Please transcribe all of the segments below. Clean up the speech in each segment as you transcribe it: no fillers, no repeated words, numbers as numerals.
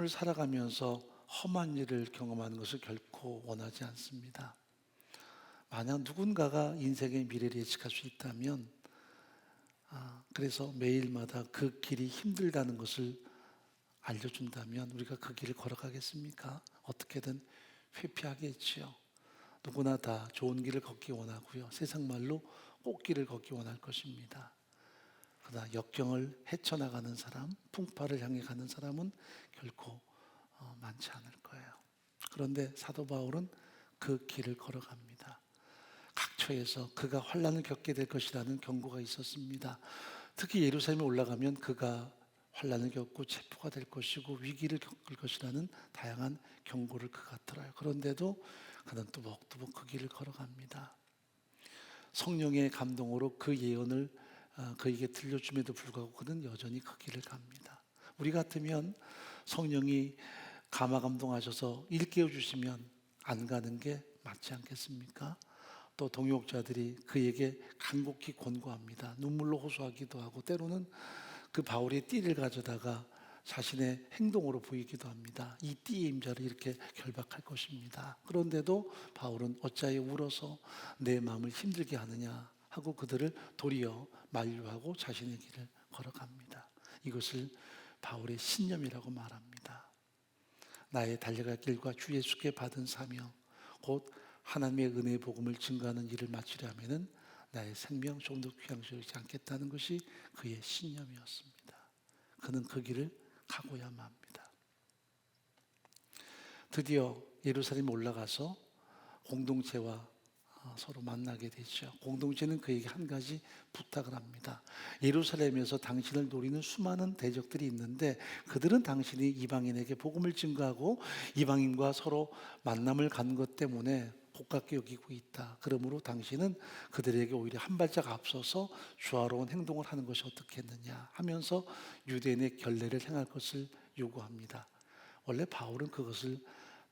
하루를 살아가면서 험한 일을 경험하는 것을 결코 원하지 않습니다. 만약 누군가가 인생의 미래를 예측할 수 있다면, 그래서 매일마다 그 길이 힘들다는 것을 알려준다면 우리가 그 길을 걸어가겠습니까? 어떻게든 회피하겠지요. 누구나 다 좋은 길을 걷기 원하고요. 세상 말로 꽃길을 걷기 원할 것입니다. 그러나 역경을 헤쳐나가는 사람, 풍파를 향해 가는 사람은 결코 많지 않을 거예요. 그런데 사도 바울은 그 길을 걸어갑니다. 각처에서 그가 환난을 겪게 될 것이라는 경고가 있었습니다. 특히 예루살렘에 올라가면 그가 환난을 겪고 체포가 될 것이고 위기를 겪을 것이라는 다양한 경고를 그가 들어요. 그런데도 그는 뚜벅뚜벅 그 길을 걸어갑니다. 성령의 감동으로 그 예언을 그에게 들려줌에도 불구하고 그는 여전히 그 길을 갑니다. 우리 같으면 성령이 감화 감동하셔서 일깨워 주시면 안 가는 게 맞지 않겠습니까? 또 동역자들이 그에게 간곡히 권고합니다. 눈물로 호소하기도 하고 때로는 그 바울의 띠를 가져다가 자신의 행동으로 보이기도 합니다. 이 띠의 임자를 이렇게 결박할 것입니다. 그런데도 바울은 어찌하여 울어서 내 마음을 힘들게 하느냐 하고 그들을 도리어 만류하고 자신의 길을 걸어갑니다. 이것을 바울의 신념이라고 말합니다. 나의 달려갈 길과 주 예수께 받은 사명, 곧 하나님의 은혜의 복음을 증거하는 일을 마치려 하면은 나의 생명 좀 더 귀양시 여기지 않겠다는 것이 그의 신념이었습니다. 그는 그 길을 가고야만 합니다. 드디어 예루살렘에 올라가서 공동체와 서로 만나게 되죠. 공동체는 그에게 한 가지 부탁을 합니다. 예루살렘에서 당신을 노리는 수많은 대적들이 있는데 그들은 당신이 이방인에게 복음을 증거하고 이방인과 서로 만남을 갖는 것 때문에 고깝게 여기고 있다. 그러므로 당신은 그들에게 오히려 한 발짝 앞서서 조화로운 행동을 하는 것이 어떻겠느냐 하면서 유대인의 결례를 행할 것을 요구합니다. 원래 바울은 그것을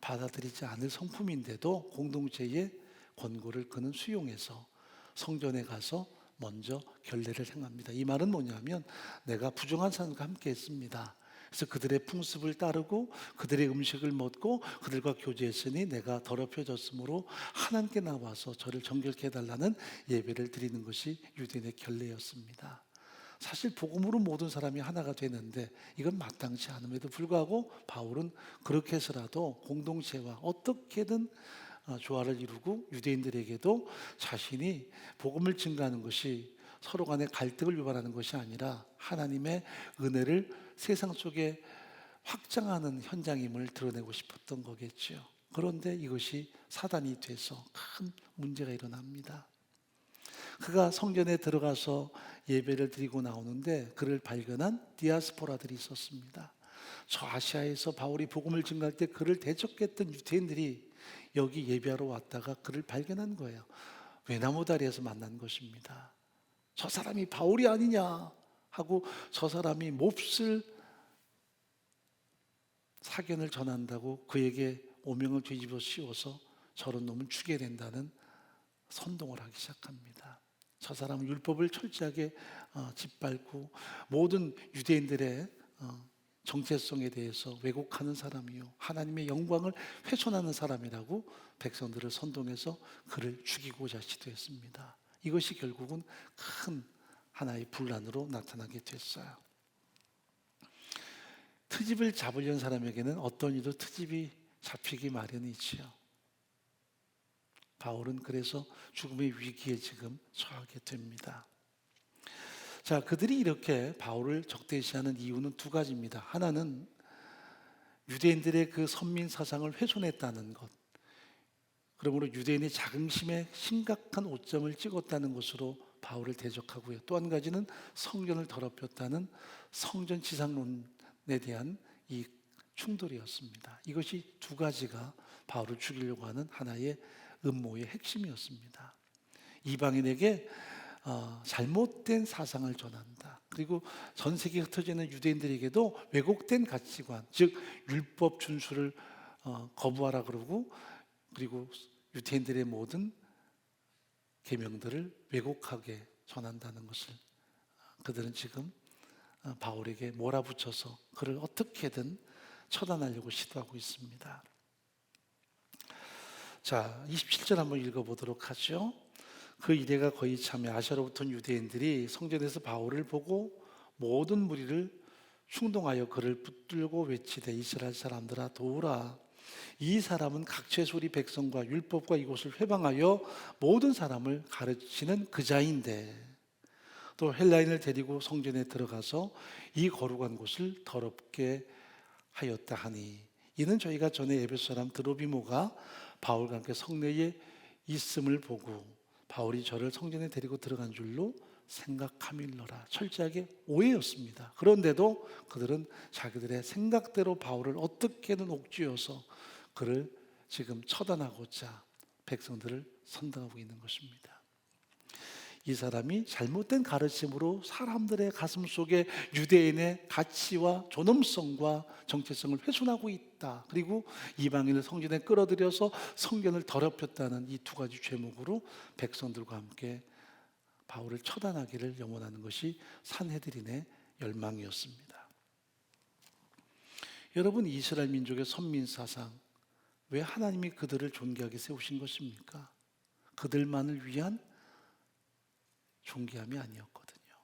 받아들이지 않을 성품인데도 공동체의 권고를 그는 수용해서 성전에 가서 먼저 결례를 행합니다. 이 말은 뭐냐면 내가 부정한 사람과 함께 했습니다. 그래서 그들의 풍습을 따르고 그들의 음식을 먹고 그들과 교제했으니 내가 더럽혀졌으므로 하나님께 나와서 저를 정결케 해달라는 예배를 드리는 것이 유대인의 결례였습니다. 사실 복음으로 모든 사람이 하나가 되는데 이건 마땅치 않음에도 불구하고 바울은 그렇게 해서라도 공동체와 어떻게든 조화를 이루고 유대인들에게도 자신이 복음을 증거하는 것이 서로 간의 갈등을 유발하는 것이 아니라 하나님의 은혜를 세상 속에 확장하는 현장임을 드러내고 싶었던 거겠죠. 그런데 이것이 사단이 돼서 큰 문제가 일어납니다. 그가 성전에 들어가서 예배를 드리고 나오는데 그를 발견한 디아스포라들이 있었습니다. 저 아시아에서 바울이 복음을 증거할 때 그를 대적했던 유대인들이 여기 예배하러 왔다가 그를 발견한 거예요. 외나무 다리에서 만난 것입니다. 저 사람이 바울이 아니냐 하고 저 사람이 몹쓸 사견을 전한다고 그에게 오명을 뒤집어 씌워서 저런 놈은 죽여야 된다는 선동을 하기 시작합니다. 저 사람은 율법을 철저하게 짓밟고 모든 유대인들의 정체성에 대해서 왜곡하는 사람이요 하나님의 영광을 훼손하는 사람이라고 백성들을 선동해서 그를 죽이고자 시도했습니다. 이것이 결국은 큰 하나의 분란으로 나타나게 됐어요. 트집을 잡으려는 사람에게는 어떤 일도 트집이 잡히기 마련이지요. 바울은 그래서 죽음의 위기에 지금 처하게 됩니다. 자, 그들이 이렇게 바울을 적대시하는 이유는 두 가지입니다. 하나는 유대인들의 그 선민 사상을 훼손했다는 것, 그러므로 유대인의 자긍심에 심각한 오점을 찍었다는 것으로 바울을 대적하고요. 또 한 가지는 성전을 더럽혔다는 성전 지상론에 대한 이 충돌이었습니다. 이것이 두 가지가 바울을 죽이려고 하는 하나의 음모의 핵심이었습니다. 이방인에게 잘못된 사상을 전한다. 그리고 전 세계에 흩어져 있는 유대인들에게도 왜곡된 가치관, 즉 율법 준수를 거부하라 그러고 그리고 유대인들의 모든 계명들을 왜곡하게 전한다는 것을 그들은 지금 바울에게 몰아붙여서 그를 어떻게든 처단하려고 시도하고 있습니다. 자, 27절 한번 읽어보도록 하죠. 그 이래가 거의 참에 아시아로부터 온 유대인들이 성전에서 바울을 보고 모든 무리를 충동하여 그를 붙들고 외치되 이스라엘 사람들아 도우라. 이 사람은 각처에서 우리 백성과 율법과 이곳을 회방하여 모든 사람을 가르치는 그자인데 또 헬라인을 데리고 성전에 들어가서 이 거룩한 곳을 더럽게 하였다 하니 이는 저희가 전에 에베소 사람 드로비모가 바울과 함께 성내에 있음을 보고 바울이 저를 성전에 데리고 들어간 줄로 생각함일러라. 철저하게 오해였습니다. 그런데도 그들은 자기들의 생각대로 바울을 어떻게든 옥죄어서 그를 지금 처단하고자 백성들을 선동하고 있는 것입니다. 이 사람이 잘못된 가르침으로 사람들의 가슴 속에 유대인의 가치와 존엄성과 정체성을 훼손하고 있다. 그리고 이방인을 성전에 끌어들여서 성전을 더럽혔다는 이 두 가지 죄목으로 백성들과 함께 바울을 처단하기를 염원하는 것이 산헤드린의 열망이었습니다. 여러분, 이스라엘 민족의 선민 사상, 왜 하나님이 그들을 존귀하게 세우신 것입니까? 그들만을 위한 존귀함이 아니었거든요.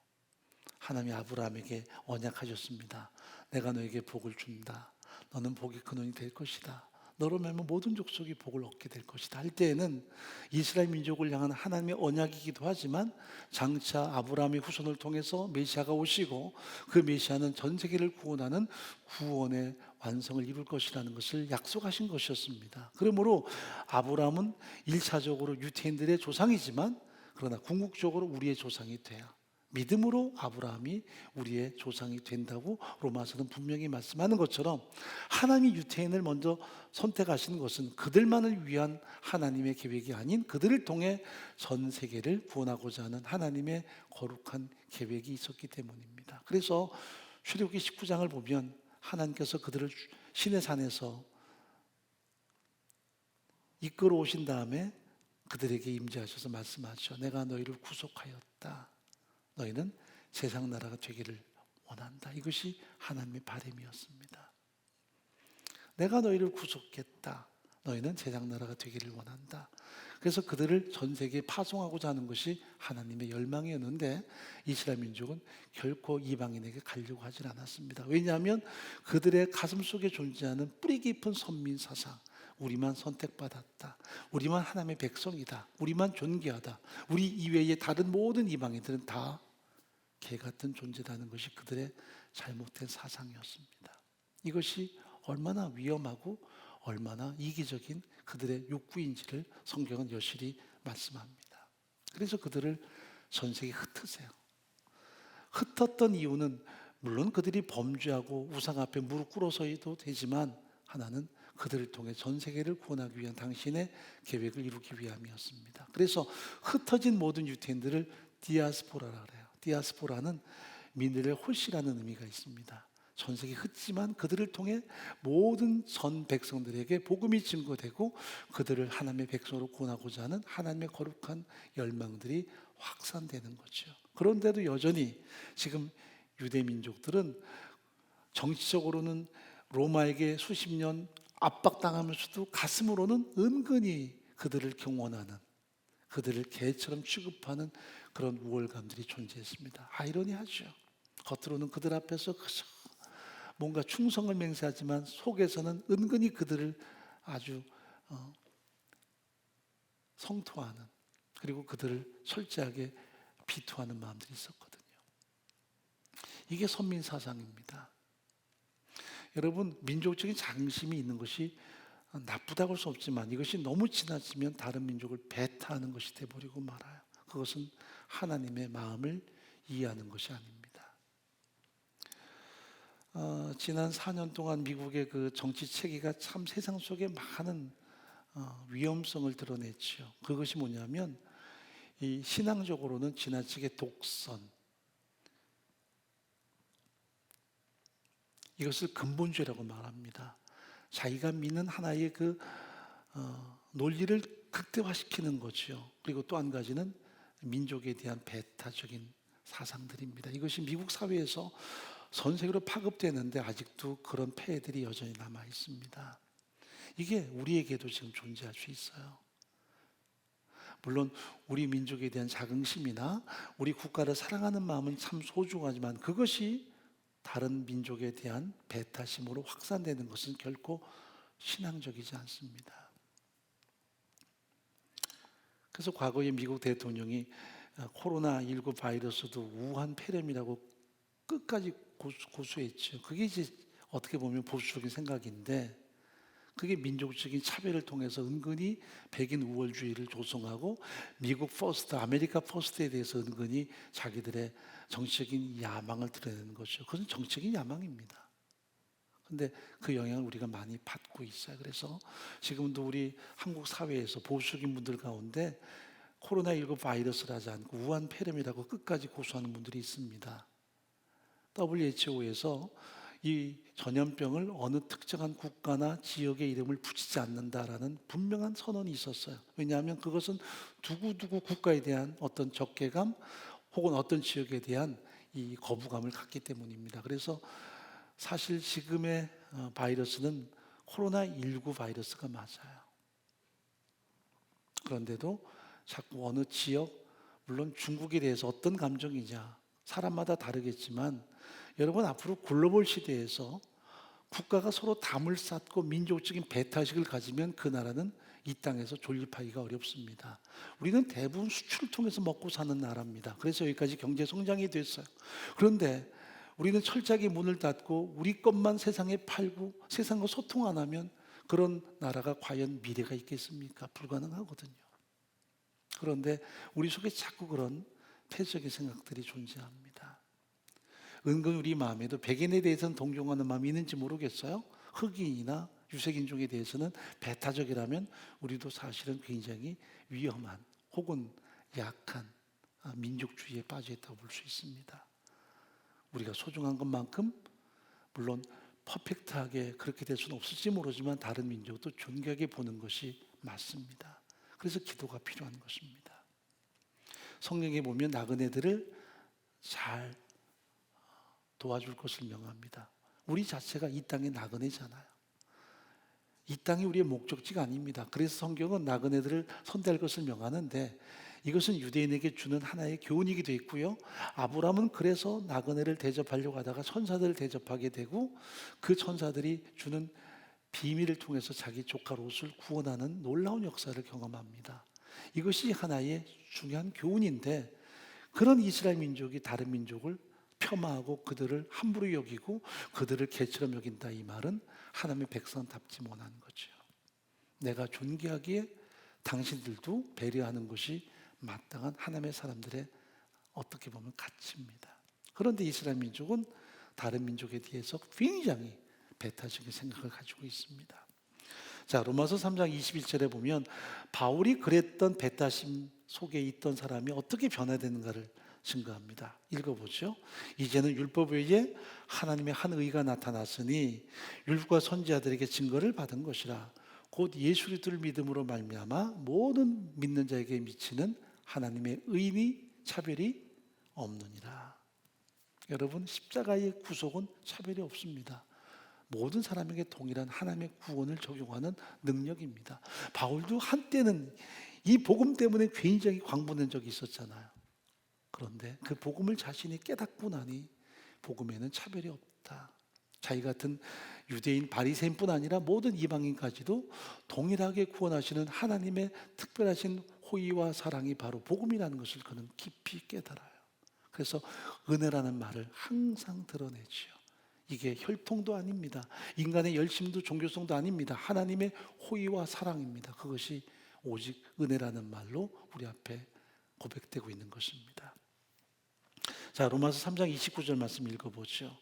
하나님이 아브라함에게 언약하셨습니다. 내가 너에게 복을 준다. 너는 복이 근원이 될 것이다. 너로 말하면 모든 족속이 복을 얻게 될 것이다 할 때에는 이스라엘 민족을 향한 하나님의 언약이기도 하지만 장차 아브라함의 후손을 통해서 메시아가 오시고 그 메시아는 전 세계를 구원하는 구원의 완성을 이룰 것이라는 것을 약속하신 것이었습니다. 그러므로 아브라함은 1차적으로 유태인들의 조상이지만 그러나 궁극적으로 우리의 조상이 돼야 믿음으로 아브라함이 우리의 조상이 된다고 로마서는 분명히 말씀하는 것처럼 하나님이 유태인을 먼저 선택하신 것은 그들만을 위한 하나님의 계획이 아닌 그들을 통해 전 세계를 구원하고자 하는 하나님의 거룩한 계획이 있었기 때문입니다. 그래서 출애굽기 19장을 보면 하나님께서 그들을 시내산에서 이끌어 오신 다음에 그들에게 임재하셔서 말씀하죠. 내가 너희를 구속하였다. 너희는 세상 나라가 되기를 원한다. 이것이 하나님의 바람이었습니다. 내가 너희를 구속했다. 너희는 세상 나라가 되기를 원한다. 그래서 그들을 전 세계에 파송하고자 하는 것이 하나님의 열망이었는데 이스라엘 민족은 결코 이방인에게 가려고 하질 않았습니다. 왜냐하면 그들의 가슴 속에 존재하는 뿌리 깊은 선민 사상, 우리만 선택받았다. 우리만 하나님의 백성이다. 우리만 존귀하다. 우리 이외의 다른 모든 이방인들은 다 개 같은 존재라는 것이 그들의 잘못된 사상이었습니다. 이것이 얼마나 위험하고 얼마나 이기적인 그들의 욕구인지를 성경은 여실히 말씀합니다. 그래서 그들을 전 세계에 흩으세요. 흩었던 이유는 물론 그들이 범죄하고 우상 앞에 무릎 꿇어서도 되지만 하나는 그들을 통해 전 세계를 구원하기 위한 당신의 계획을 이루기 위함이었습니다. 그래서 흩어진 모든 유태인들을 디아스포라라 그래요. 디아스포라는 민들의 홀씨라는 의미가 있습니다. 전 세계 흩지만 그들을 통해 모든 전 백성들에게 복음이 증거되고 그들을 하나님의 백성으로 구원하고자 하는 하나님의 거룩한 열망들이 확산되는 거죠. 그런데도 여전히 지금 유대 민족들은 정치적으로는 로마에게 수십 년 압박당하면서도 가슴으로는 은근히 그들을 경원하는, 그들을 개처럼 취급하는 그런 우월감들이 존재했습니다. 아이러니하죠. 겉으로는 그들 앞에서 그저 뭔가 충성을 맹세하지만 속에서는 은근히 그들을 아주 성토하는, 그리고 그들을 철저하게 비토하는 마음들이 있었거든요. 이게 선민 사상입니다. 여러분, 민족적인 자긍심이 있는 것이 나쁘다고 할 수 없지만 이것이 너무 지나치면 다른 민족을 배타하는 것이 되어버리고 말아요. 그것은 하나님의 마음을 이해하는 것이 아닙니다. 지난 4년 동안 미국의 그 정치 체계가 참 세상 속에 많은 위험성을 드러냈죠. 그것이 뭐냐면 이 신앙적으로는 지나치게 독선, 이것을 근본주의라고 말합니다. 자기가 믿는 하나의 그 논리를 극대화시키는 거죠. 그리고 또 한 가지는 민족에 대한 배타적인 사상들입니다. 이것이 미국 사회에서 전 세계로 파급되는데 아직도 그런 폐해들이 여전히 남아 있습니다. 이게 우리에게도 지금 존재할 수 있어요. 물론 우리 민족에 대한 자긍심이나 우리 국가를 사랑하는 마음은 참 소중하지만 그것이 다른 민족에 대한 배타심으로 확산되는 것은 결코 신앙적이지 않습니다. 그래서 과거에 미국 대통령이 코로나19 바이러스도 우한 폐렴이라고 끝까지 고수했죠. 그게 이제 어떻게 보면 보수적인 생각인데 그게 민족적인 차별을 통해서 은근히 백인 우월주의를 조성하고 미국 퍼스트, 아메리카 퍼스트에 대해서 은근히 자기들의 정치적인 야망을 드러내는 거죠. 그것은 정치적인 야망입니다. 근데 그 영향을 우리가 많이 받고 있어요. 그래서 지금도 우리 한국 사회에서 보수적인 분들 가운데 코로나19 바이러스를 하지 않고 우한 폐렴이라고 끝까지 고수하는 분들이 있습니다. WHO에서 이 전염병을 어느 특정한 국가나 지역의 이름을 붙이지 않는다라는 분명한 선언이 있었어요. 왜냐하면 그것은 두고두고 국가에 대한 어떤 적개감 혹은 어떤 지역에 대한 이 거부감을 갖기 때문입니다. 그래서 사실 지금의 바이러스는 코로나19 바이러스가 맞아요. 그런데도 자꾸 어느 지역, 물론 중국에 대해서 어떤 감정이냐 사람마다 다르겠지만 여러분 앞으로 글로벌 시대에서 국가가 서로 담을 쌓고 민족적인 배타식을 가지면 그 나라는 이 땅에서 존립하기가 어렵습니다. 우리는 대부분 수출을 통해서 먹고 사는 나라입니다. 그래서 여기까지 경제 성장이 됐어요. 그런데 우리는 철저하게 문을 닫고 우리 것만 세상에 팔고 세상과 소통 안 하면 그런 나라가 과연 미래가 있겠습니까? 불가능하거든요. 그런데 우리 속에 자꾸 그런 폐쇄적인 생각들이 존재합니다. 은근 우리 마음에도 백인에 대해서는 동경하는 마음이 있는지 모르겠어요. 흑인이나 유색인종에 대해서는 배타적이라면 우리도 사실은 굉장히 위험한 혹은 약한 민족주의에 빠져 있다고 볼 수 있습니다. 우리가 소중한 것만큼 물론 퍼펙트하게 그렇게 될 수는 없을지 모르지만 다른 민족도 존귀하게 보는 것이 맞습니다. 그래서 기도가 필요한 것입니다. 성경에 보면 나그네들을 잘 도와줄 것을 명합니다. 우리 자체가 이 땅의 나그네잖아요. 이 땅이 우리의 목적지가 아닙니다. 그래서 성경은 나그네들을 선대할 것을 명하는데 이것은 유대인에게 주는 하나의 교훈이기도 했고요. 아브라함은 그래서 나그네를 대접하려고 하다가 천사들을 대접하게 되고 그 천사들이 주는 비밀을 통해서 자기 조카 롯을 구원하는 놀라운 역사를 경험합니다. 이것이 하나의 중요한 교훈인데 그런 이스라엘 민족이 다른 민족을 폄하하고 그들을 함부로 여기고 그들을 개처럼 여긴다 이 말은 하나님의 백성답지 못한 거죠. 내가 존귀하기에 당신들도 배려하는 것이 마땅한 하나님의 사람들의 어떻게 보면 가치입니다. 그런데 이스라엘 민족은 다른 민족에 대해서 굉장히 배타적인 생각을 가지고 있습니다. 자, 로마서 3장 21절에 보면 바울이 그랬던 배타심 속에 있던 사람이 어떻게 변화되는가를 증거합니다. 읽어보죠. 이제는 율법 외에 하나님의 한 의가 나타났으니 율법과 선지자들에게 증거를 받은 것이라 곧 예수 그리스도를 믿음으로 말미암아 모든 믿는 자에게 미치는 하나님의 의니 차별이 없느니라. 여러분 십자가의 구속은 차별이 없습니다. 모든 사람에게 동일한 하나님의 구원을 적용하는 능력입니다. 바울도 한때는 이 복음 때문에 굉장히 광분한 적이 있었잖아요. 그런데 그 복음을 자신이 깨닫고 나니 복음에는 차별이 없다. 자기 같은 유대인 바리새인뿐 아니라 모든 이방인까지도 동일하게 구원하시는 하나님의 특별하신 호의와 사랑이 바로 복음이라는 것을 그는 깊이 깨달아요. 그래서 은혜라는 말을 항상 드러내지요. 이게 혈통도 아닙니다. 인간의 열심도 종교성도 아닙니다. 하나님의 호의와 사랑입니다. 그것이 오직 은혜라는 말로 우리 앞에 고백되고 있는 것입니다. 자, 로마서 3장 29절 말씀 읽어보죠.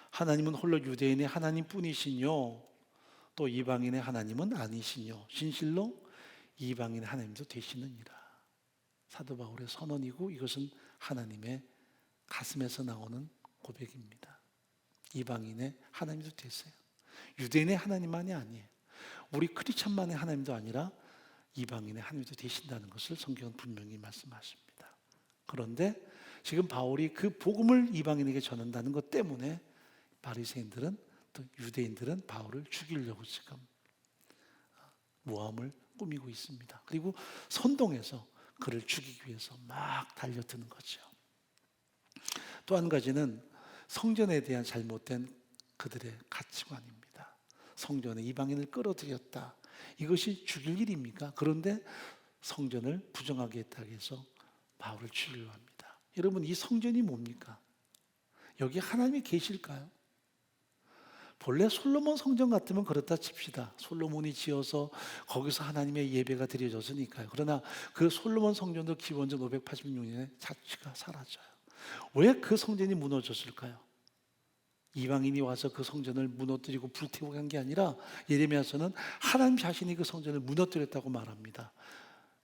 하나님은 홀로 유대인의 하나님뿐이시뇨 또 이방인의 하나님은 아니시뇨 진실로 이방인의 하나님도 되시느니라. 사도 바울의 선언이고 이것은 하나님의 가슴에서 나오는 고백입니다. 이방인의 하나님도 되세요. 유대인의 하나님만이 아니에요. 우리 크리스천만의 하나님도 아니라 이방인의 하나님도 되신다는 것을 성경은 분명히 말씀하십니다. 그런데 지금 바울이 그 복음을 이방인에게 전한다는 것 때문에 바리새인들은 또 유대인들은 바울을 죽이려고 지금 모함을 꾸미고 있습니다. 그리고 선동해서 그를 죽이기 위해서 막 달려드는 거죠. 또 한 가지는 성전에 대한 잘못된 그들의 가치관입니다. 성전에 이방인을 끌어들였다. 이것이 죽일 일입니까? 그런데 성전을 부정하게 했다고 해서 바울을 죽이려 합니다. 여러분, 이 성전이 뭡니까? 여기 하나님이 계실까요? 본래 솔로몬 성전 같으면 그렇다 칩시다. 솔로몬이 지어서 거기서 하나님의 예배가 드려졌으니까요. 그러나 그 솔로몬 성전도 기원전 586년에 자취가 사라져요. 왜 그 성전이 무너졌을까요? 이방인이 와서 그 성전을 무너뜨리고 불태우고 한 게 아니라 예레미야서는 하나님 자신이 그 성전을 무너뜨렸다고 말합니다.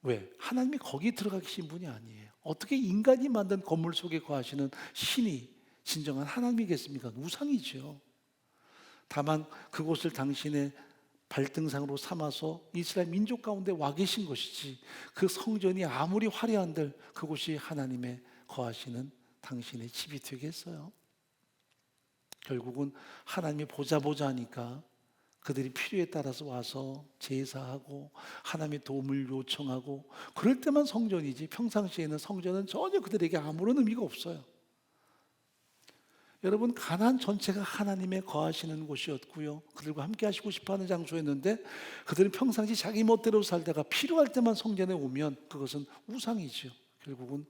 왜? 하나님이 거기 들어가 계신 분이 아니에요. 어떻게 인간이 만든 건물 속에 거하시는 신이 진정한 하나님이겠습니까? 우상이죠. 다만 그곳을 당신의 발등상으로 삼아서 이스라엘 민족 가운데 와 계신 것이지, 그 성전이 아무리 화려한들 그곳이 하나님의 거하시는 당신의 집이 되겠어요? 결국은 하나님이 보자 하니까 그들이 필요에 따라서 와서 제사하고 하나님의 도움을 요청하고 그럴 때만 성전이지, 평상시에는 성전은 전혀 그들에게 아무런 의미가 없어요. 여러분, 가나안 전체가 하나님의 거하시는 곳이었고요, 그들과 함께 하시고 싶어하는 장소였는데 그들은 평상시 자기 멋대로 살다가 필요할 때만 성전에 오면 그것은 우상이죠. 결국은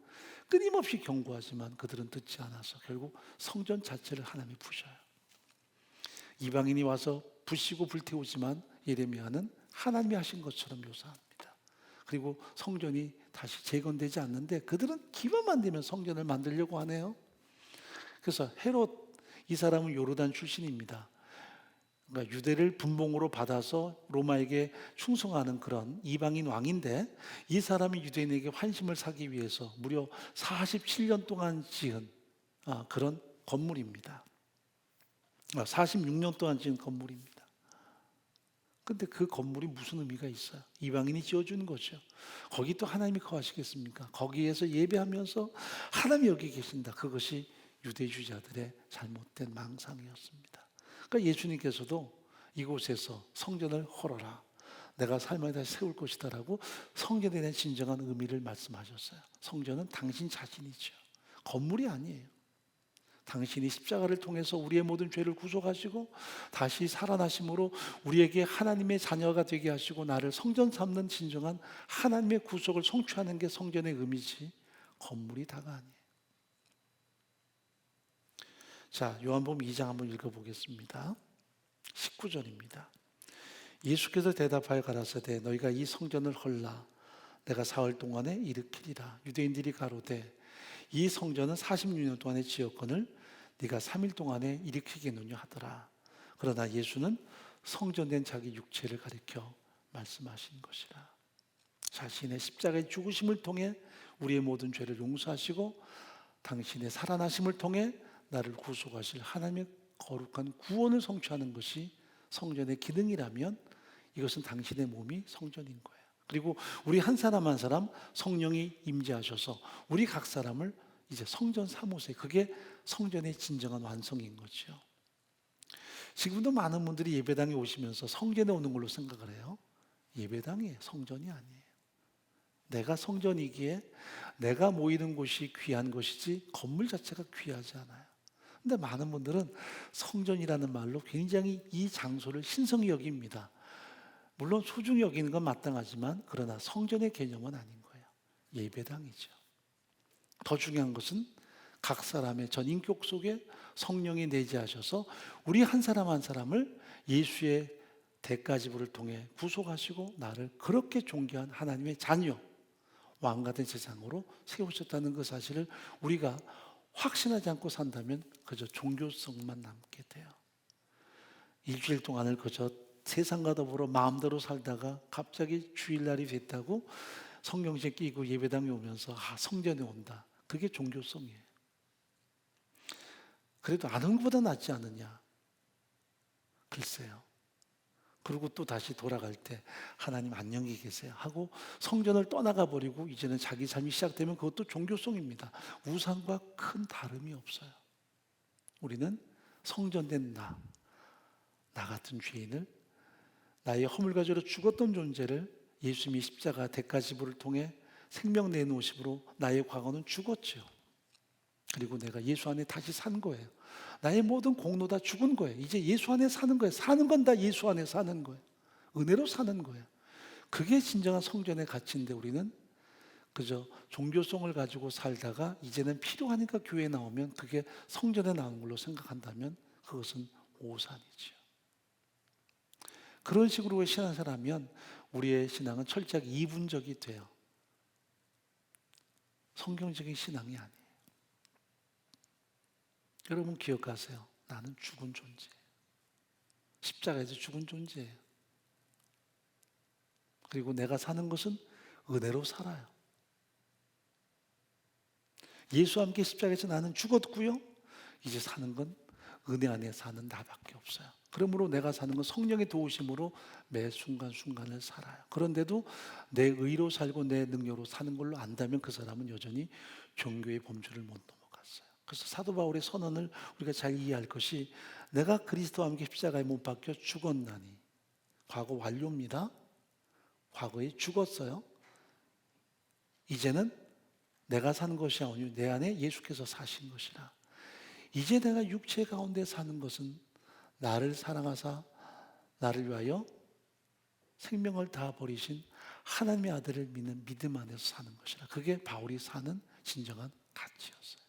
끊임없이 경고하지만 그들은 듣지 않아서 결국 성전 자체를 하나님이 부셔요. 이방인이 와서 부시고 불태우지만 예레미야는 하나님이 하신 것처럼 묘사합니다. 그리고 성전이 다시 재건되지 않는데 그들은 기만만 되면 성전을 만들려고 하네요. 그래서 헤롯, 이 사람은 요르단 출신입니다. 그러니까 유대를 분봉으로 받아서 로마에게 충성하는 그런 이방인 왕인데, 이 사람이 유대인에게 환심을 사기 위해서 무려 47년 동안 지은 그런 건물입니다. 46년 동안 지은 건물입니다. 근데 그 건물이 무슨 의미가 있어요? 이방인이 지어주는 거죠. 거기 또 하나님이 거하시겠습니까? 거기에서 예배하면서 하나님이 여기 계신다. 그것이 유대주의자들의 잘못된 망상이었습니다. 그러니까 예수님께서도 이곳에서 성전을 헐어라, 내가 삶에 다시 세울 것이다라고 성전에 대한 진정한 의미를 말씀하셨어요. 성전은 당신 자신이죠. 건물이 아니에요. 당신이 십자가를 통해서 우리의 모든 죄를 구속하시고 다시 살아나심으로 우리에게 하나님의 자녀가 되게 하시고 나를 성전 삼는 진정한 하나님의 구속을 성취하는 게 성전의 의미지, 건물이 다가 아니에요. 자, 요한복음 2장 한번 읽어보겠습니다. 19절입니다. 예수께서 대답하여 가라사대 너희가 이 성전을 헐라 내가 사흘 동안에 일으키리라. 유대인들이 가로되 이 성전은 46년 동안에 지었거늘 네가 3일 동안에 일으키겠느냐 하더라. 그러나 예수는 성전된 자기 육체를 가리켜 말씀하신 것이라. 자신의 십자가의 죽으심을 통해 우리의 모든 죄를 용서하시고 당신의 살아나심을 통해 나를 구속하실 하나님의 거룩한 구원을 성취하는 것이 성전의 기능이라면 이것은 당신의 몸이 성전인 거예요. 그리고 우리 한 사람 한 사람 성령이 임재하셔서 우리 각 사람을 이제 성전 삼으세요. 그게 성전의 진정한 완성인 거죠. 지금도 많은 분들이 예배당에 오시면서 성전에 오는 걸로 생각을 해요. 예배당이에요. 성전이 아니에요. 내가 성전이기에 내가 모이는 곳이 귀한 것이지 건물 자체가 귀하지 않아요. 근데 많은 분들은 성전이라는 말로 굉장히 이 장소를 신성히 여깁니다. 물론 소중히 여기는 건 마땅하지만 그러나 성전의 개념은 아닌 거예요. 예배당이죠. 더 중요한 것은 각 사람의 전 인격 속에 성령이 내재하셔서 우리 한 사람 한 사람을 예수의 대가지부를 통해 구속하시고 나를 그렇게 존귀한 하나님의 자녀, 왕같은 세상으로 세우셨다는 그 사실을 우리가 확신하지 않고 산다면 그저 종교성만 남게 돼요. 일주일 동안을 그저 세상과 더불어 마음대로 살다가 갑자기 주일날이 됐다고 성경책 끼고 예배당에 오면서 성전에 온다. 그게 종교성이에요. 그래도 안 온 것보다 낫지 않느냐? 글쎄요. 그리고 또 다시 돌아갈 때 하나님 안녕히 계세요 하고 성전을 떠나가 버리고 이제는 자기 삶이 시작되면 그것도 종교성입니다. 우상과 큰 다름이 없어요. 우리는 성전된 나 같은 죄인을, 나의 허물과죄로 죽었던 존재를 예수님이 십자가 대가지불을 통해 생명 내놓으심으로 나의 과거는 죽었죠. 그리고 내가 예수 안에 다시 산 거예요. 나의 모든 공로 다 죽은 거예요. 이제 예수 안에 사는 거예요. 사는 건 다 예수 안에 사는 거예요. 은혜로 사는 거예요. 그게 진정한 성전의 가치인데 우리는 그저 종교성을 가지고 살다가 이제는 필요하니까 교회에 나오면 그게 성전에 나오는 걸로 생각한다면 그것은 오산이죠. 그런 식으로 신앙생활하면 우리의 신앙은 철저하게 이분적이 돼요. 성경적인 신앙이 아니에요. 여러분 기억하세요. 나는 죽은 존재예요. 십자가에서 죽은 존재예요. 그리고 내가 사는 것은 은혜로 살아요. 예수와 함께 십자가에서 나는 죽었고요. 이제 사는 건 은혜 안에 사는 나밖에 없어요. 그러므로 내가 사는 건 성령의 도우심으로 매 순간순간을 살아요. 그런데도 내 의로 살고 내 능력으로 사는 걸로 안다면 그 사람은 여전히 종교의 범주를 못 넘어갔어요. 그래서 사도 바울의 선언을 우리가 잘 이해할 것이, 내가 그리스도와 함께 십자가에 못 박혀 죽었나니, 과거 완료입니다. 과거에 죽었어요. 이제는 내가 사는 것이 아니오 내 안에 예수께서 사신 것이라. 이제 내가 육체 가운데 사는 것은 나를 사랑하사 나를 위하여 생명을 다 버리신 하나님의 아들을 믿는 믿음 안에서 사는 것이라. 그게 바울이 사는 진정한 가치였어요.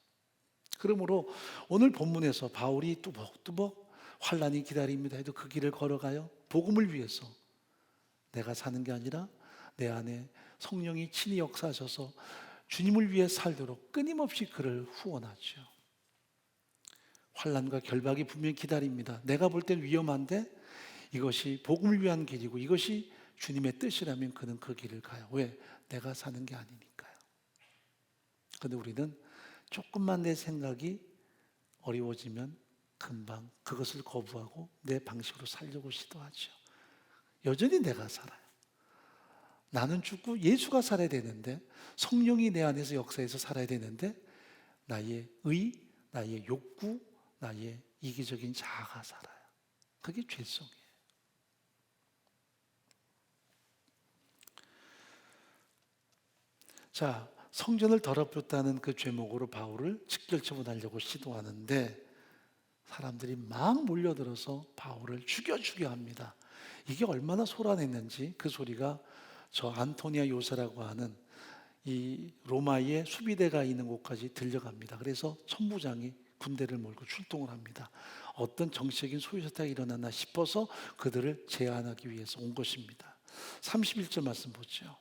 그러므로 오늘 본문에서 바울이 뚜벅뚜벅 환난이 기다립니다 해도 그 길을 걸어가요. 복음을 위해서 내가 사는 게 아니라 내 안에 성령이 친히 역사하셔서 주님을 위해 살도록 끊임없이 그를 후원하죠. 환난과 결박이 분명히 기다립니다. 내가 볼 땐 위험한데 이것이 복음을 위한 길이고 이것이 주님의 뜻이라면 그는 그 길을 가요. 왜? 내가 사는 게 아니니까요. 그런데 우리는 조금만 내 생각이 어려워지면 금방 그것을 거부하고 내 방식으로 살려고 시도하죠. 여전히 내가 살아요. 나는 죽고 예수가 살아야 되는데, 성령이 내 안에서 역사해서 살아야 되는데, 나의 의, 나의 욕구, 나의 이기적인 자아가 살아요. 그게 죄성이에요. 자, 성전을 더럽혔다는 그 죄목으로 바울을 직결 처분하려고 시도하는데 사람들이 막 몰려들어서 바울을 죽여 합니다. 이게 얼마나 소란했는지 그 소리가 저 안토니아 요새라고 하는 이 로마의 수비대가 있는 곳까지 들려갑니다. 그래서 천부장이 군대를 몰고 출동을 합니다. 어떤 정치적인 소요사태가 일어났나 싶어서 그들을 제한하기 위해서 온 것입니다. 31절 말씀 보죠.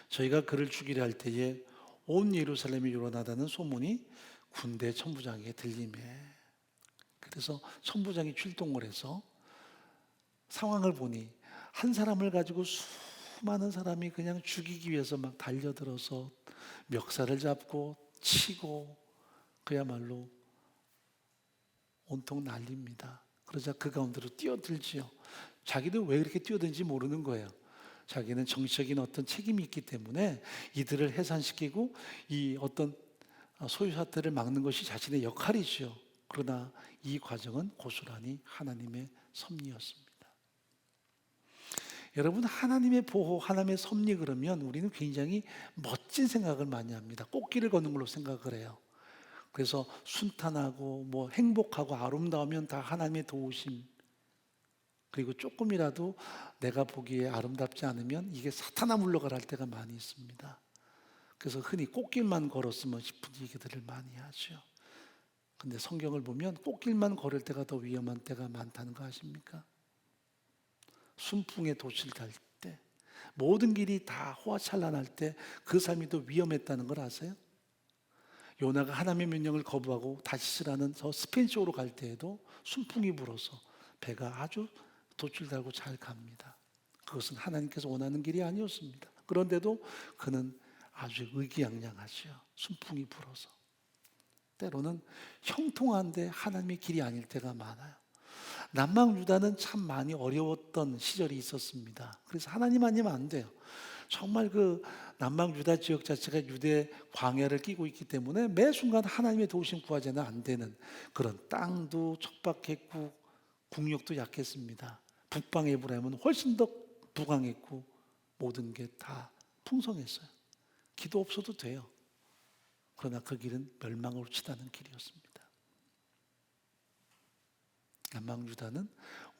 저희가 그를 죽이려 할 때에 온 예루살렘이 요란하다는 소문이 군대 천부장에게 들리매, 그래서 천부장이 출동을 해서 상황을 보니 한 사람을 가지고 수많은 사람이 그냥 죽이기 위해서 막 달려들어서 멱살을 잡고 치고 그야말로 온통 난립니다. 그러자 그 가운데로 뛰어들지요. 자기도 왜 그렇게 뛰어든지 모르는 거예요. 자기는 정치적인 어떤 책임이 있기 때문에 이들을 해산시키고 이 어떤 소유사태를 막는 것이 자신의 역할이죠. 그러나 이 과정은 고스란히 하나님의 섭리였습니다. 여러분, 하나님의 보호, 하나님의 섭리 그러면 우리는 굉장히 멋진 생각을 많이 합니다. 꽃길을 걷는 걸로 생각을 해요. 그래서 순탄하고 뭐 행복하고 아름다우면 다 하나님의 도우심, 그리고 조금이라도 내가 보기에 아름답지 않으면 이게 사탄아 물러가라 할 때가 많이 있습니다. 그래서 흔히 꽃길만 걸었으면 싶은 얘기들을 많이 하죠. 근데 성경을 보면 꽃길만 걸을 때가 더 위험한 때가 많다는 거 아십니까? 순풍에 돛을 달 때, 모든 길이 다 호화찬란할 때 그 삶이 더 위험했다는 걸 아세요? 요나가 하나님의 명령을 거부하고 다시스라는 저 스페인 쪽으로 갈 때에도 순풍이 불어서 배가 아주 돛을 달고 잘 갑니다. 그것은 하나님께서 원하는 길이 아니었습니다. 그런데도 그는 아주 의기양양하죠. 순풍이 불어서. 때로는 형통한데 하나님의 길이 아닐 때가 많아요. 남방 유다는 참 많이 어려웠던 시절이 있었습니다. 그래서 하나님 아니면 안 돼요. 정말 그 남방 유다 지역 자체가 유대 광야를 끼고 있기 때문에 매 순간 하나님의 도우심 구하지는 안 되는 그런 땅도 척박했고 국력도 약했습니다. 북방 에브라임은 훨씬 더 부강했고 모든 게 다 풍성했어요. 기도 없어도 돼요. 그러나 그 길은 멸망으로 치닫는 길이었습니다. 남방 유다는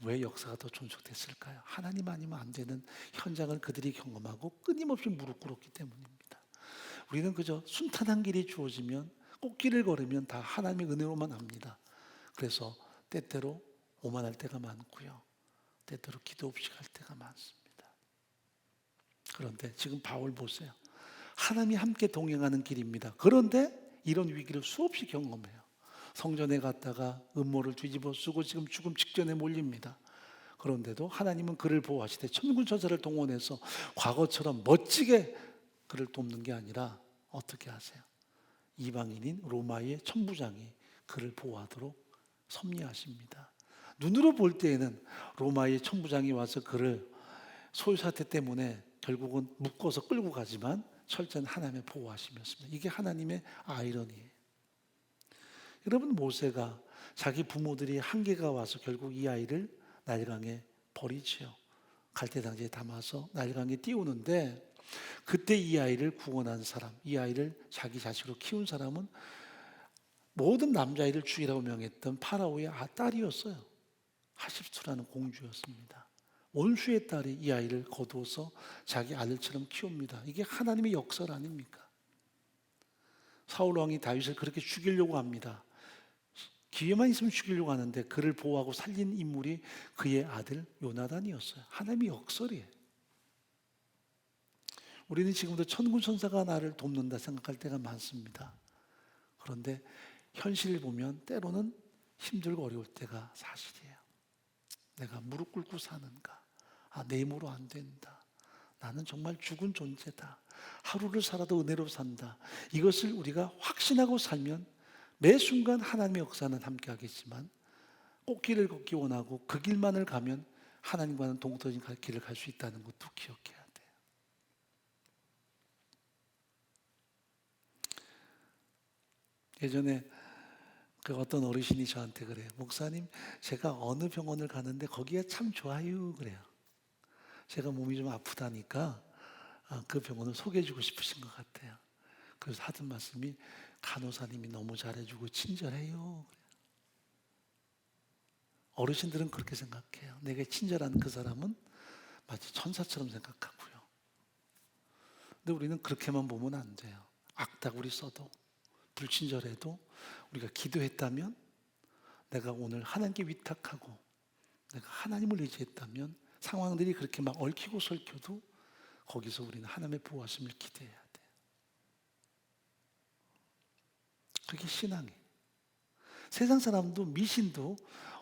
왜 역사가 더 존속됐을까요? 하나님 아니면 안 되는 현장을 그들이 경험하고 끊임없이 무릎 꿇었기 때문입니다. 우리는 그저 순탄한 길이 주어지면 꽃길을 걸으면 다 하나님의 은혜로만 합니다. 그래서 때때로 오만할 때가 많고요. 때때로 기도 없이 갈 때가 많습니다. 그런데 지금 바울 보세요. 하나님이 함께 동행하는 길입니다. 그런데 이런 위기를 수없이 경험해요. 성전에 갔다가 음모를 뒤집어 쓰고 지금 죽음 직전에 몰립니다. 그런데도 하나님은 그를 보호하시되 천군 천사를 동원해서 과거처럼 멋지게 그를 돕는 게 아니라 어떻게 하세요? 이방인인 로마의 천부장이 그를 보호하도록 섭리하십니다. 눈으로 볼 때에는 로마의 천부장이 와서 그를 소유사태 때문에 결국은 묶어서 끌고 가지만 철저한 하나님의 보호하심이었습니다. 이게 하나님의 아이러니예요. 여러분, 모세가 자기 부모들이 한계가 와서 결국 이 아이를 나일강에 버리지요. 갈대당지에 담아서 나일강에 띄우는데 그때 이 아이를 구원한 사람, 이 아이를 자기 자식으로 키운 사람은 모든 남자아이를 죽이라고 명했던 파라오의 딸이었어요. 하십수라는 공주였습니다. 원수의 딸이 이 아이를 거두어서 자기 아들처럼 키웁니다. 이게 하나님의 역설 아닙니까? 사울 왕이 다윗을 그렇게 죽이려고 합니다. 기회만 있으면 죽이려고 하는데 그를 보호하고 살린 인물이 그의 아들 요나단이었어요. 하나님의 역설이에요. 우리는 지금도 천군 천사가 나를 돕는다 생각할 때가 많습니다. 그런데 현실을 보면 때로는 힘들고 어려울 때가 사실이에요. 내가 무릎 꿇고 사는가? 내 힘으로 안 된다. 나는 정말 죽은 존재다. 하루를 살아도 은혜로 산다. 이것을 우리가 확신하고 살면 매 순간 하나님의 역사는 함께 하겠지만 꽃길을 걷기 원하고 그 길만을 가면 하나님과는 동떨어진 길을 갈 수 있다는 것도 기억해야 돼요. 예전에 그 어떤 어르신이 저한테 그래요. 목사님, 제가 어느 병원을 가는데 거기가 참 좋아요. 그래요. 제가 몸이 좀 아프다니까 그 병원을 소개해주고 싶으신 것 같아요. 그래서 하던 말씀이 간호사님이 너무 잘해주고 친절해요. 어르신들은 그렇게 생각해요. 내게 친절한 그 사람은 마치 천사처럼 생각하고요. 근데 우리는 그렇게만 보면 안 돼요. 악다구리 써도 불친절해도 우리가 기도했다면, 내가 오늘 하나님께 위탁하고 내가 하나님을 의지했다면 상황들이 그렇게 막 얽히고 설켜도 거기서 우리는 하나님의 보호하심을 기대해야 돼요. 그게 신앙이에요. 세상 사람도 미신도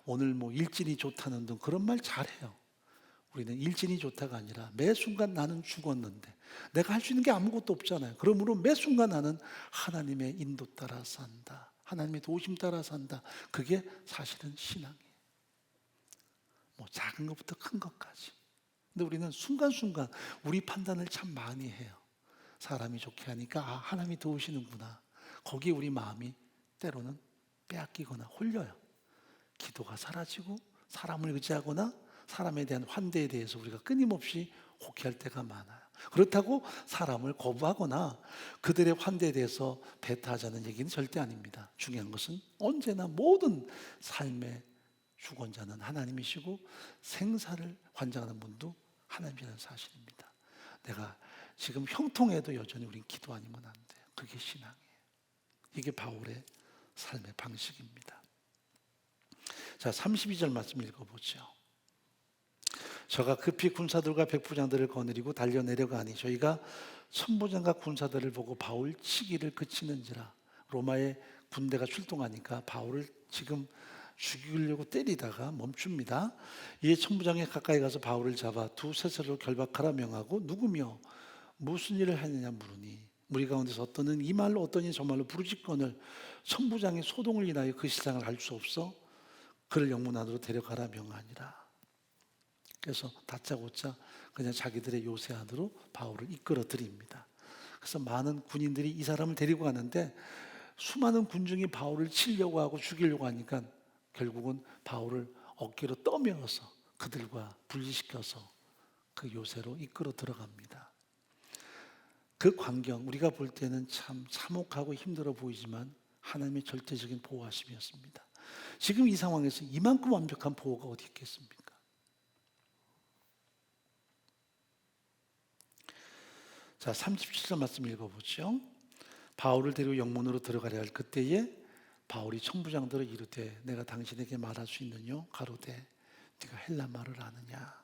오늘 뭐 일진이 좋다는 등 그런 말 잘해요. 우리는 일진이 좋다가 아니라 매 순간 나는 죽었는데 내가 할 수 있는 게 아무것도 없잖아요. 그러므로 매 순간 나는 하나님의 인도 따라 산다. 하나님의 도우심 따라 산다. 그게 사실은 신앙이에요. 뭐 작은 것부터 큰 것까지. 근데 우리는 순간순간 우리 판단을 참 많이 해요. 사람이 좋게 하니까 하나님이 도우시는구나. 거기에 우리 마음이 때로는 빼앗기거나 홀려요. 기도가 사라지고 사람을 의지하거나 사람에 대한 환대에 대해서 우리가 끊임없이 혹해할 때가 많아요. 그렇다고 사람을 거부하거나 그들의 환대에 대해서 배타하자는 얘기는 절대 아닙니다. 중요한 것은 언제나 모든 삶의 주권자는 하나님이시고 생사를 관장하는 분도 하나님이라는 사실입니다. 내가 지금 형통해도 여전히 우린 기도 아니면 안 돼요. 그게 신앙이에요. 이게 바울의 삶의 방식입니다. 자, 32절 말씀 읽어보죠. 저가 급히 군사들과 백부장들을 거느리고 달려 내려가니 저희가 천부장과 군사들을 보고 바울 치기를 그치는지라. 로마의 군대가 출동하니까 바울을 지금 죽이려고 때리다가 멈춥니다. 이에 천부장이 가까이 가서 바울을 잡아 두 세세로 결박하라 명하고 누구며 무슨 일을 하느냐 물으니 무리 가운데서 어떠는 이 말로 어떠니 저 말로 부르짖거늘 천부장이 소동을 인하여 그 실상을 알 수 없어 그를 영문 안으로 데려가라 명하니라. 그래서 다짜고짜 그냥 자기들의 요새 안으로 바울을 이끌어 드립니다. 그래서 많은 군인들이 이 사람을 데리고 가는데 수많은 군중이 바울을 치려고 하고 죽이려고 하니까 결국은 바울을 어깨로 떠밀어서 그들과 분리시켜서 그 요새로 이끌어 들어갑니다. 그 광경 우리가 볼 때는 참 참혹하고 힘들어 보이지만 하나님의 절대적인 보호하심이었습니다. 지금 이 상황에서 이만큼 완벽한 보호가 어디 있겠습니까? 자, 37절 말씀 읽어보죠. 바울을 데리고 영문으로 들어가려 할 그때에 바울이 천부장들을 이르되 내가 당신에게 말할 수 있느뇨? 가로되 네가 헬라 말을 아느냐?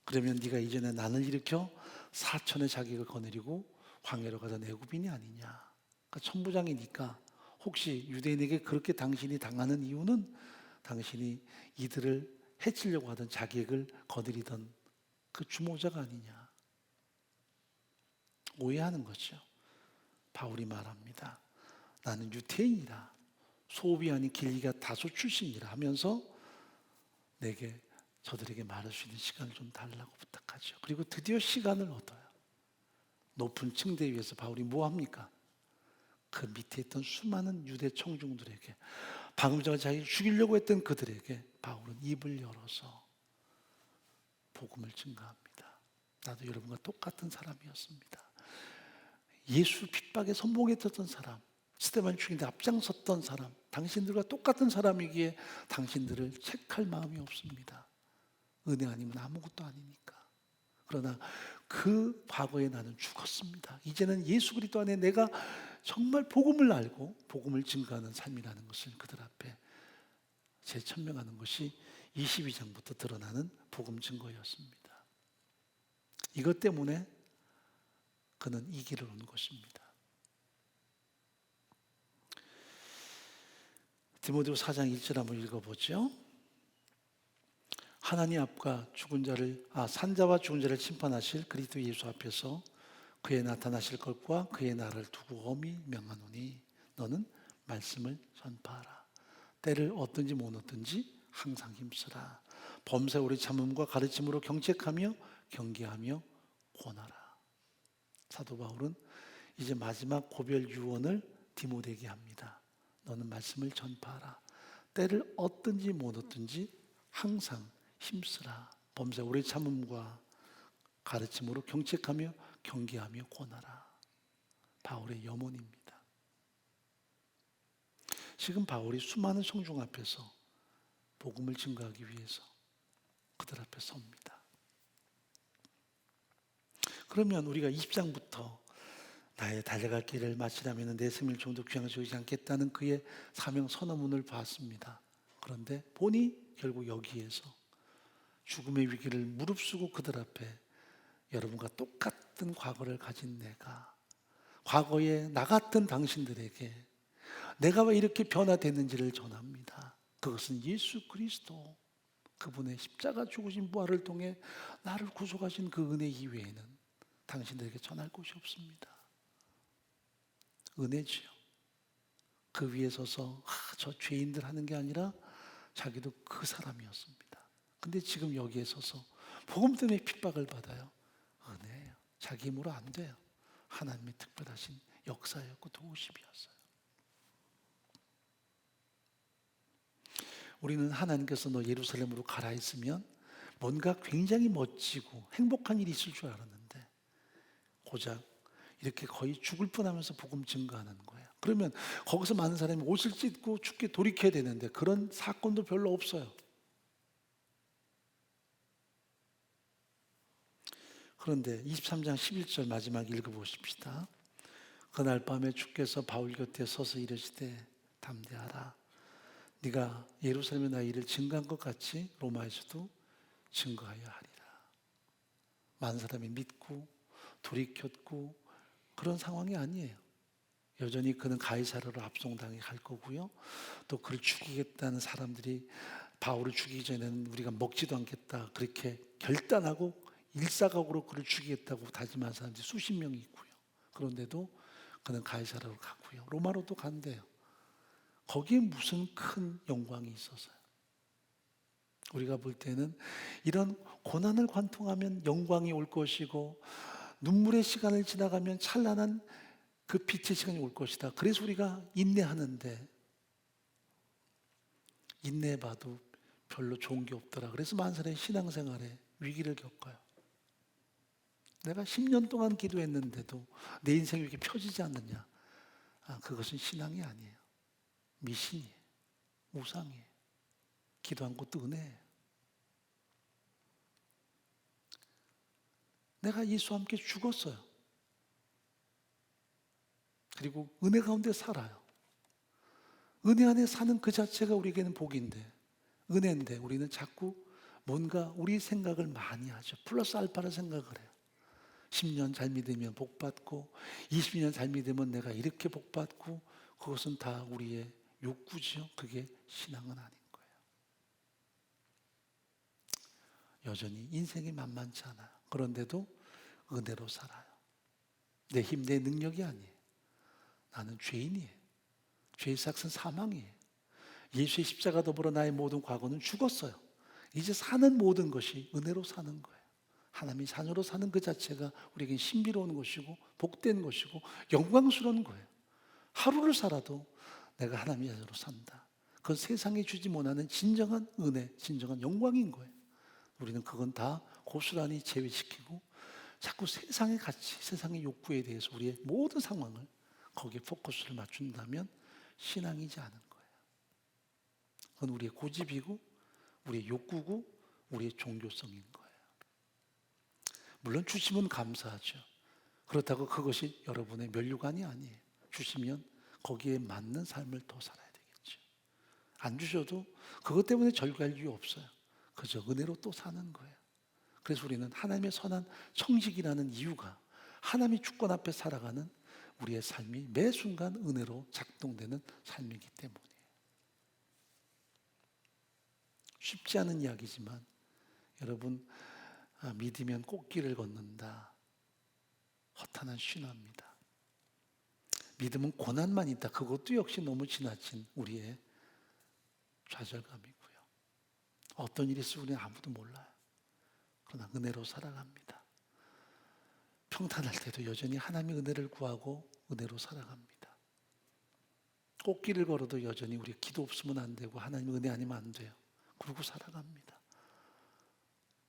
그러면 네가 이전에 난을 일으켜 사천의 자격을 거느리고 광야로 가던 애굽인이 아니냐? 그러니까 천부장이니까 혹시 유대인에게 그렇게 당신이 당하는 이유는 당신이 이들을 해치려고 하던 자객을 거느리던 그 주모자가 아니냐? 오해하는 거죠. 바울이 말합니다. 나는 유태인이라 소비 아닌 길리가 다소 출신이라 하면서 내게 저들에게 말할 수 있는 시간을 좀 달라고 부탁하죠. 그리고 드디어 시간을 얻어요. 높은 층대 위에서 바울이 뭐 합니까? 그 밑에 있던 수많은 유대 청중들에게 방금 전에 자기를 죽이려고 했던 그들에게 바울은 입을 열어서 복음을 증거합니다. 나도 여러분과 똑같은 사람이었습니다. 예수 핍박에 선봉했던 사람, 스데반 죽이는데 앞장섰던 사람, 당신들과 똑같은 사람이기에 당신들을 책할 마음이 없습니다. 은혜 아니면 아무것도 아니니까. 그러나 그 과거에 나는 죽었습니다. 이제는 예수 그리스도 안에 내가 정말 복음을 알고 복음을 증거하는 삶이라는 것을 그들 앞에 재천명하는 것이 22장부터 드러나는 복음 증거였습니다. 이것 때문에 그는 이 길을 온 것입니다. 디모데후서 4장 1절 한번 읽어보죠. 하나님 앞과 산자와 죽은 자를 심판하실 그리스도 예수 앞에서 그의 나타나실 것과 그의 나라를 두고 엄히 명하노니 너는 말씀을 전파하라. 때를 얻든지 못 얻든지 항상 힘쓰라. 범사 오래 참음과 가르침으로 경책하며 경계하며 권하라. 사도 바울은 이제 마지막 고별 유언을 디모데에게 합니다. 너는 말씀을 전파하라. 때를 얻든지 못 얻든지 항상 힘쓰라. 범사 오래 참음과 가르침으로 경책하며 경계하며 권하라. 바울의 염원입니다. 지금 바울이 수많은 성중 앞에서 복음을 증거하기 위해서 그들 앞에 섭니다. 그러면 우리가 20장부터 나의 달려갈 길을 마치려면 내 생명을 좀 더 귀하게 여기지 않겠다는 그의 사명 선언문을 봤습니다. 그런데 보니 결국 여기에서 죽음의 위기를 무릅쓰고 그들 앞에 여러분과 똑같은 과거를 가진 내가 과거에 나 같은 당신들에게 내가 왜 이렇게 변화됐는지를 전합니다. 그것은 예수 그리스도 그분의 십자가 죽으신 부활을 통해 나를 구속하신 그 은혜 이외에는 당신들에게 전할 곳이 없습니다. 은혜지요. 그 위에 서서 저 죄인들 하는 게 아니라 자기도 그 사람이었습니다. 근데 지금 여기에 서서 복음 때문에 핍박을 받아요. 은혜예요. 자기 힘으로 안 돼요. 하나님의 특별하신 역사였고 도우심이었어요. 우리는 하나님께서 너 예루살렘으로 가라 했으면 뭔가 굉장히 멋지고 행복한 일이 있을 줄 알았는데 고작 이렇게 거의 죽을 뻔하면서 복음 증거하는 거예요. 그러면 거기서 많은 사람이 옷을 찢고 죽게 돌이켜야 되는데 그런 사건도 별로 없어요. 그런데 23장 11절 마지막 읽어보십시다. 그날 밤에 주께서 바울 곁에 서서 이르시되 담대하라. 네가 예루살렘에 나의 일을 증거한 것 같이 로마에서도 증거하여 하리라. 많은 사람이 믿고 돌이켰고 그런 상황이 아니에요. 여전히 그는 가이사르로 압송당해 갈 거고요. 또 그를 죽이겠다는 사람들이 바울을 죽이기 전에는 우리가 먹지도 않겠다 그렇게 결단하고 일사각오로 그를 죽이겠다고 다짐한 사람들이 수십 명이 있고요. 그런데도 그는 가이사르로 가고요. 로마로도 간대요. 거기에 무슨 큰 영광이 있어서요. 우리가 볼 때는 이런 고난을 관통하면 영광이 올 것이고 눈물의 시간을 지나가면 찬란한 그 빛의 시간이 올 것이다. 그래서 우리가 인내하는데 인내해봐도 별로 좋은 게 없더라. 그래서 만사의 신앙생활에 위기를 겪어요. 내가 10년 동안 기도했는데도 내 인생이 이렇게 펴지지 않느냐. 그것은 신앙이 아니에요. 미신이에요. 우상이에요. 기도한 것도 은혜예요. 내가 예수와 함께 죽었어요. 그리고 은혜 가운데 살아요. 은혜 안에 사는 그 자체가 우리에게는 복인데, 은혜인데 우리는 자꾸 뭔가 우리 생각을 많이 하죠. 플러스 알파를 생각을 해요. 10년 잘 믿으면 복 받고 20년 잘 믿으면 내가 이렇게 복 받고, 그것은 다 우리의 욕구죠. 그게 신앙은 아닌 거예요. 여전히 인생이 만만치 않아요. 그런데도 은혜로 살아요. 내 힘, 내 능력이 아니에요. 나는 죄인이에요. 죄의 삭은 사망이에요. 예수의 십자가 더불어 나의 모든 과거는 죽었어요. 이제 사는 모든 것이 은혜로 사는 거예요. 하나님의 자녀로 사는 그 자체가 우리에게 신비로운 것이고 복된 것이고 영광스러운 거예요. 하루를 살아도 내가 하나님의 자녀로 산다. 그건 세상에 주지 못하는 진정한 은혜, 진정한 영광인 거예요. 우리는 그건 다 고스란히 제외시키고 자꾸 세상의 가치, 세상의 욕구에 대해서 우리의 모든 상황을 거기에 포커스를 맞춘다면 신앙이지 않은 거예요. 그건 우리의 고집이고 우리의 욕구고 우리의 종교성인 거예요. 물론 주시면 감사하죠. 그렇다고 그것이 여러분의 면류관이 아니에요. 주시면 거기에 맞는 삶을 더 살아야 되겠죠. 안 주셔도 그것 때문에 절규할 이유 없어요. 그저 은혜로 또 사는 거예요. 그래서 우리는 하나님의 선한 청직이라는 이유가 하나님의 주권 앞에 살아가는 우리의 삶이 매 순간 은혜로 작동되는 삶이기 때문이에요. 쉽지 않은 이야기지만 여러분, 믿으면 꽃길을 걷는다. 허탄한 신화입니다. 믿음은 고난만 있다. 그것도 역시 너무 지나친 우리의 좌절감이고요. 어떤 일이 있을지 우리는 아무도 몰라요. 그러나 은혜로 살아갑니다. 평탄할 때도 여전히 하나님의 은혜를 구하고 은혜로 살아갑니다. 꽃길을 걸어도 여전히 우리 기도 없으면 안 되고 하나님의 은혜 아니면 안 돼요. 그러고 살아갑니다.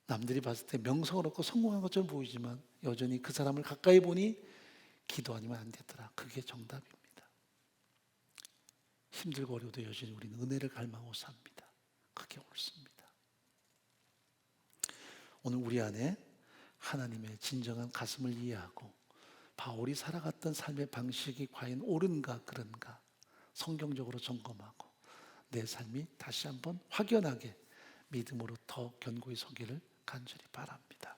남들이 봤을 때 명성을 얻고 성공한 것처럼 보이지만 여전히 그 사람을 가까이 보니 기도 아니면 안 되더라. 그게 정답입니다. 힘들고 어려워도 여전히 우리는 은혜를 갈망하고 삽니다. 그게 옳습니다. 오늘 우리 안에 하나님의 진정한 가슴을 이해하고 바울이 살아갔던 삶의 방식이 과연 옳은가 그른가 성경적으로 점검하고 내 삶이 다시 한번 확연하게 믿음으로 더 견고히 서기를 간절히 바랍니다.